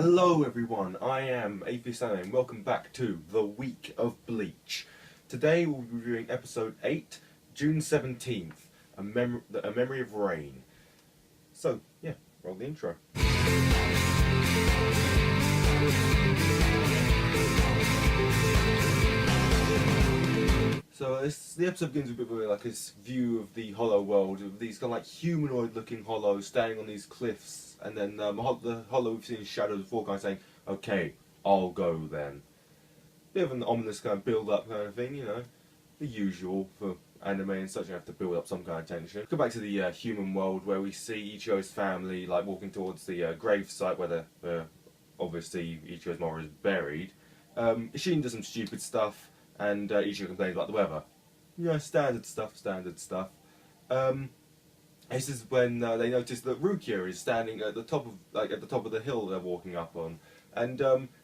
Hello everyone, I am AtheistAnime and welcome back to the week of Bleach. Today we'll be reviewing episode 8, June 17th, A Memory of Rain. So, yeah, roll the intro. So the episode begins with a bit of like this view of the hollow world, of these kind of like humanoid looking hollows standing on these cliffs, and then the hollow we've seen in shadows before kind of saying, okay, I'll go then. Bit of an ominous kind of build up kind of thing, you know, the usual for anime and such. You have to build up some kind of tension. Go back to the human world where we see Ichigo's family like walking towards the grave site where obviously Ichigo's mother is buried. Ishin does some stupid stuff. And Ichigo complains about the weather. You know, standard stuff. This is when they notice that Rukia is standing at the top of the hill they're walking up on. And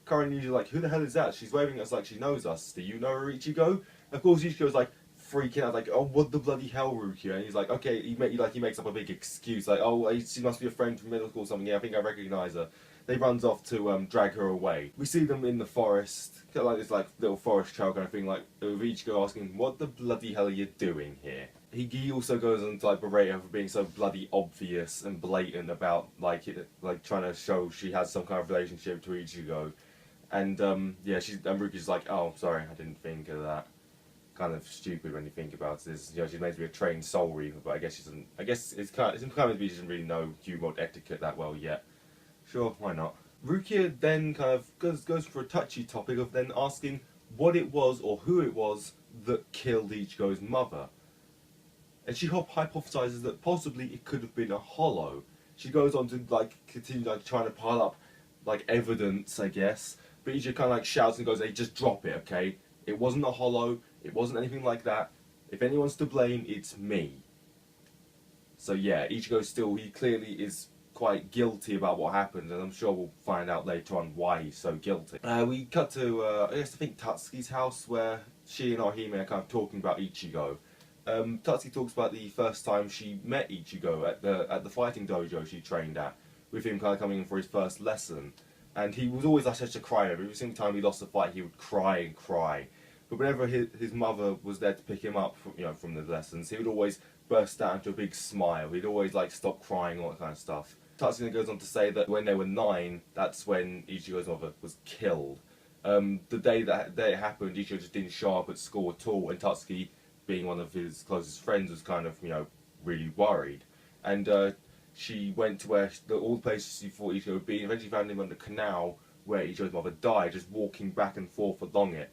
Karen usually like, who the hell is that? She's waving at us like she knows us. Do you know her, Ichigo? Of course, Ichigo's like freaking out, like, oh, what the bloody hell, Rukia? And he's like, okay, he makes up a big excuse, like, oh, she must be a friend from middle school or something. Yeah, I think I recognise her. They runs off to drag her away. We see them in the forest, kind of like this like little forest trail kind of thing, like with Ichigo asking, what the bloody hell are you doing here? He also goes on to like berate her for being so bloody obvious and blatant about like trying to show she has some kind of relationship to Ichigo. And yeah, Ruki's like, oh, sorry, I didn't think of that. Kind of stupid when you think about this. You know, she's meant to be a trained soul reaver, but I guess she doesn't. I guess it's kind of she doesn't really know human etiquette that well yet. Sure, why not? Rukia then kind of goes for a touchy topic of then asking what it was or who it was that killed Ichigo's mother. And she hypothesizes that possibly it could have been a hollow. She goes on to like continue like trying to pile up like evidence, I guess. But Ichigo kind of like shouts and goes, "Hey, just drop it, okay? It wasn't a hollow. It wasn't anything like that. If anyone's to blame, it's me." So yeah, Ichigo he clearly is quite guilty about what happened, and I'm sure we'll find out later on why he's so guilty. We cut to, I think Tatsuki's house, where she and Ahime are kind of talking about Ichigo. Tatsuki talks about the first time she met Ichigo at the fighting dojo she trained at, with him kind of coming in for his first lesson. And he was always like such a crier. Every single time he lost a fight, he would cry and cry. But whenever his mother was there to pick him up from the lessons, he would always burst out into a big smile. He'd always like stop crying, all that kind of stuff. Tatsuki goes on to say that when they were 9, that's when Ichigo's mother was killed. The day it happened, Ichigo just didn't show up at school at all, and Tatsuki, being one of his closest friends, was kind of, really worried. And she went to all the places she thought Ichigo would be, and eventually found him on the canal where Ichigo's mother died, just walking back and forth along it,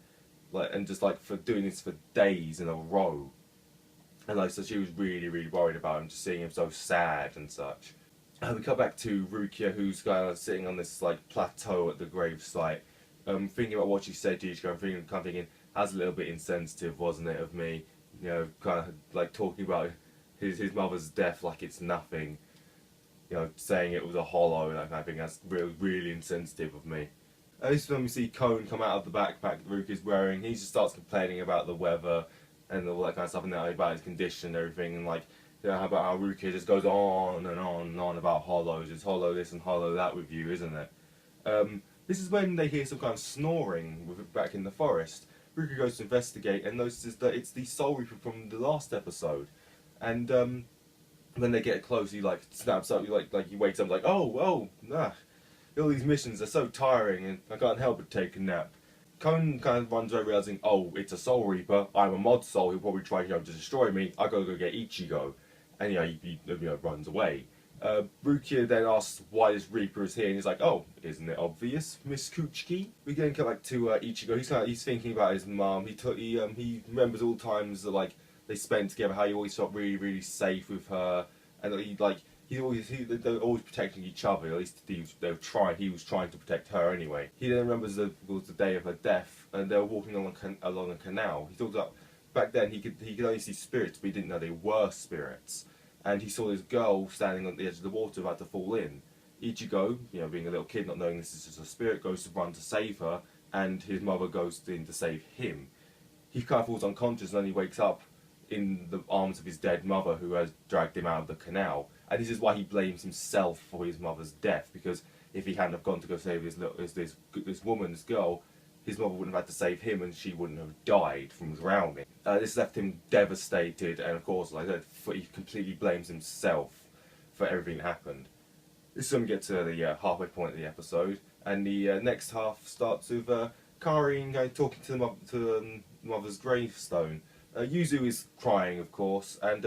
and just for doing this for days in a row. And so she was really, really worried about him, just seeing him so sad and such. We cut back to Rukia, who's kind of sitting on this plateau at the grave site, thinking about what she said to Ichigo, and thinking, that's a little bit insensitive, wasn't it, of me? Kind of talking about his mother's death like it's nothing. Saying it was a hollow and that kind of thing. That's really, really insensitive of me. This is when we see Cone come out of the backpack that Rukia's wearing. He just starts complaining about the weather and all that kind of stuff, and about his condition and everything, and about how Rukia just goes on and on and on about hollows. It's hollow this and hollow that with you, isn't it? This is when they hear some kind of snoring back in the forest. Rukia goes to investigate and notices that it's the Soul Reaper from the last episode. And when they get close, he snaps up, he wakes up like, oh, nah. All these missions are so tiring and I can't help but take a nap. Cone kind of runs away realizing, oh, it's a Soul Reaper, I'm a mod soul, he'll probably try to destroy me, I gotta go get Ichigo. And he runs away. Rukia then asks why this Reaper is here, and he's like, oh, isn't it obvious, Miss Kuchiki? We then come back to Ichigo. He's thinking about his mum. He remembers all the times that they spent together, how he always felt really, really safe with her, and they're always protecting each other. At least he was trying to protect her anyway. He then remembers it was the day of her death, and they were walking along a canal. He thought that back then he could only see spirits, but he didn't know they were spirits. And he saw this girl standing on the edge of the water about to fall in. Ichigo, being a little kid, not knowing this is just a spirit, goes to run to save her, and his mother goes in to save him. He kind of falls unconscious, and then he wakes up in the arms of his dead mother, who has dragged him out of the canal. And this is why he blames himself for his mother's death, because if he hadn't have gone to go save this woman's girl, his mother wouldn't have had to save him, and she wouldn't have died from drowning. This left him devastated, and of course, like I said, he completely blames himself for everything that happened. This is when we get to the halfway point of the episode, and the next half starts with Karin talking to the mother's gravestone. Yuzu is crying, of course, and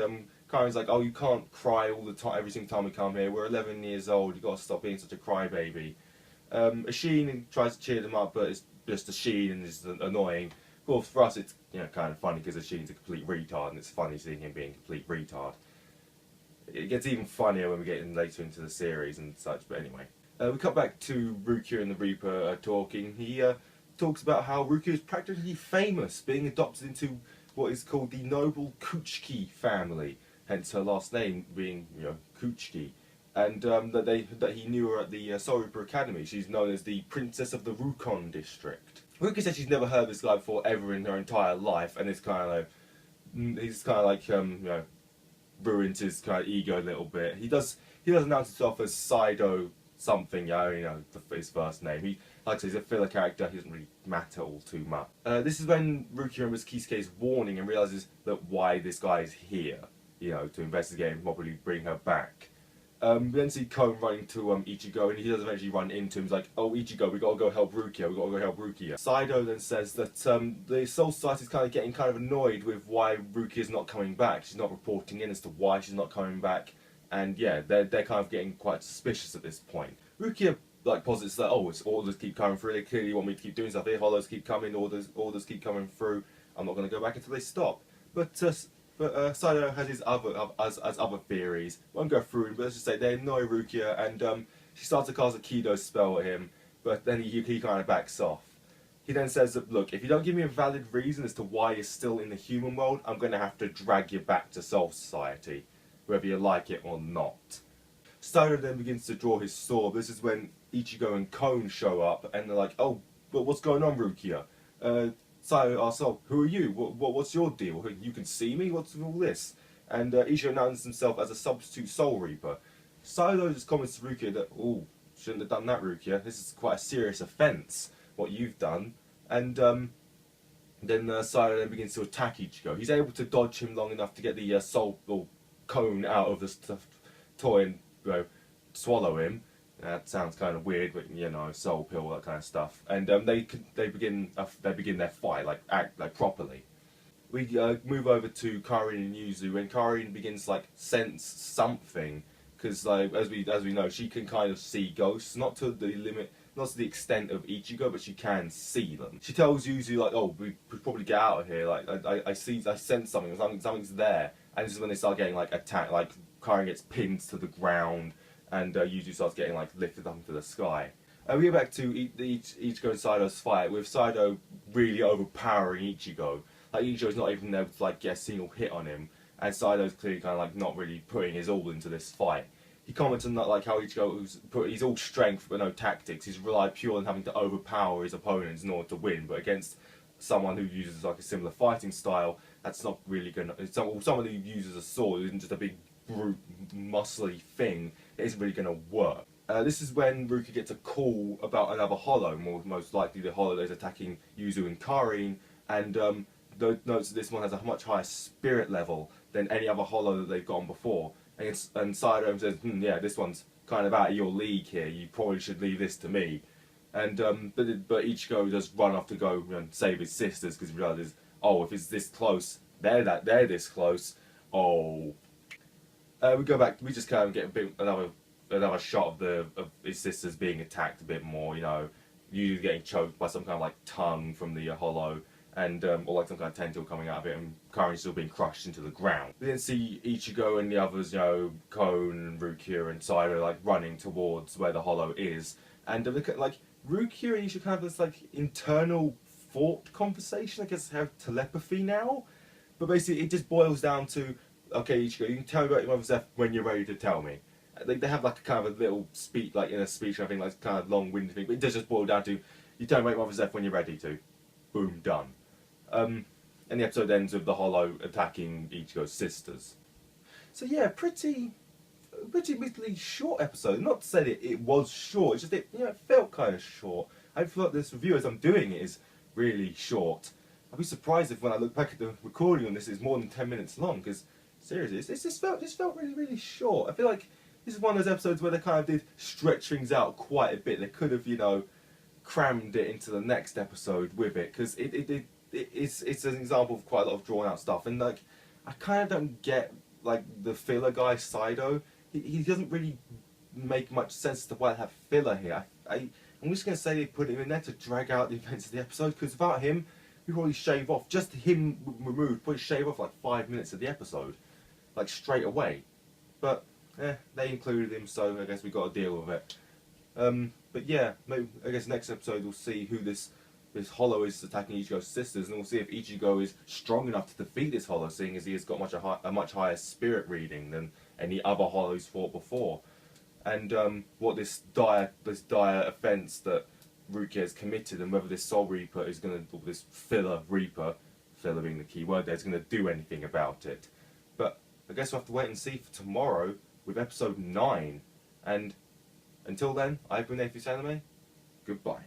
Karin's like, "Oh, you can't cry all the time, every single time we come here. We're 11 years old. You've got to stop being such a crybaby." Asheen tries to cheer them up, but it's just Asheen and it's annoying. Of course, for us, it's kind of funny because Asheen's a complete retard, and it's funny seeing him being a complete retard. It gets even funnier when we get in later into the series and such, but anyway. We cut back to Rukia and the Reaper talking. He talks about how Rukia is practically famous, being adopted into what is called the noble Kuchiki family, hence her last name being, Kuchiki. And that he knew her at the Soul Reaper Academy. She's known as the Princess of the Rukon District. Rukia said she's never heard of this guy before ever in her entire life, and it's kind of like, he's kind of like, ruins his kind of ego a little bit. He does announce himself as Saido something, his first name. He, like I said, he's a filler character. He doesn't really matter all too much. This is when Rukia remembers Kisuke's warning and realizes that why this guy is here, to investigate and probably bring her back. We then see Kon running to Ichigo, and he does eventually run into him. He's like, "Oh, Ichigo, we gotta go help Rukia. We gotta go help Rukia." Saido then says that the Soul Society is getting kind of annoyed with why Rukia's not coming back. She's not reporting in as to why she's not coming back, and yeah, they're kind of getting quite suspicious at this point. Rukia posits that, "Oh, it's orders keep coming through. They clearly want me to keep doing stuff. If orders keep coming, orders keep coming through. I'm not gonna go back until they stop." But Saido has his other theories. Won't go through them, but let's just say they annoy Rukia, and she starts to cast a Kido spell at him, but then he kind of backs off. He then says that, "Look, if you don't give me a valid reason as to why you're still in the human world, I'm going to have to drag you back to Soul Society, whether you like it or not." Saido then begins to draw his sword. This is when Ichigo and Kon show up, and they're like, "Oh, but what's going on, Rukia?" Saido asks, "Oh, who are you? What's your deal? You can see me? What's all this?" And Ichigo announces himself as a substitute Soul Reaper. Saido just comments to Rukia that, "Oh, shouldn't have done that, Rukia. This is quite a serious offence, what you've done." And then Saido then begins to attack Ichigo. He's able to dodge him long enough to get the soul or cone out of the stuffed toy and swallow him. That sounds kind of weird, but soul pill, that kind of stuff. And they begin their fight, act properly. We move over to Karin and Yuzu, and Karin begins sense something, because as we know, she can kind of see ghosts, not to the extent of Ichigo, but she can see them. She tells Yuzu "Oh, we should probably get out of here. I sense something's there." And this is when they start getting attacked. Karin gets pinned to the ground, and Yuzu starts getting lifted up into the sky. We get back to Ichigo and Saido's fight, with Saido really overpowering Ichigo. Ichigo's not even able to get a single hit on him, and Saido's clearly kind of not really putting his all into this fight. He comments on that, how Ichigo he's all strength but no tactics. He's relied purely on having to overpower his opponents in order to win, but against someone who uses a similar fighting style, that's not really gonna. Someone who uses a sword, who isn't just a big brute, muscly thing, it isn't really gonna work. This is when Rukia gets a call about another hollow, most likely the hollow that is attacking Yuzu and Karin, and notes that this one has a much higher spirit level than any other hollow that they've gotten before. And Saido says, "Yeah, this one's kind of out of your league here. You probably should leave this to me." And but Ichigo does run off to go and save his sisters, because he realizes, "Oh, if it's this close, they're this close. Oh." We go back. We just kind of get another shot of his sisters being attacked a bit more. Usually getting choked by some kind of tongue from the hollow, and or some kind of tentacle coming out of it, and Karin's still being crushed into the ground. We then see Ichigo and the others, Kon and Rukia and Saido running towards where the hollow is, and look at Rukia and Ichigo have this internal thought conversation. I guess have telepathy now, but basically it just boils down to, "Okay, Ichigo, you can tell me about your mother's death when you're ready to tell me." They have a kind of a little speech, in a speech, I think, kind of long-winded thing, but it does just boil down to, "You tell me about your mother's death when you're ready to." Boom, done. And the episode ends with the hollow attacking Ichigo's sisters. So yeah, pretty pretty admittedly short episode. Not to say that it was short, it's just it felt kind of short. I feel like this review as I'm doing it is really short. I'd be surprised if when I look back at the recording on this it's more than 10 minutes long, because seriously, this felt really, really short. I feel like this is one of those episodes where they kind of did stretch things out quite a bit. They could have, crammed it into the next episode with it, because it's an example of quite a lot of drawn out stuff. And like, I kind of don't get like the filler guy Sido. He doesn't really make much sense as to why they have filler here. I'm just going to say they put him in there to drag out the events of the episode, because without him, we probably shave off, just him removed, probably shave off like 5 minutes of the episode, like straight away. But they included him, so I guess we got to deal with it. But yeah, maybe, I guess next episode we'll see who this Hollow is attacking Ichigo's sisters, and we'll see if Ichigo is strong enough to defeat this Hollow, seeing as he has got a much higher spirit reading than any other Hollows fought before, and what this dire offence that Rukia has committed, and whether this Soul Reaper is going to, this filler Reaper, filler being the key word there, is going to do anything about it. But I guess we'll have to wait and see for tomorrow with episode 9, and until then, I've been AtheistAnime. Goodbye.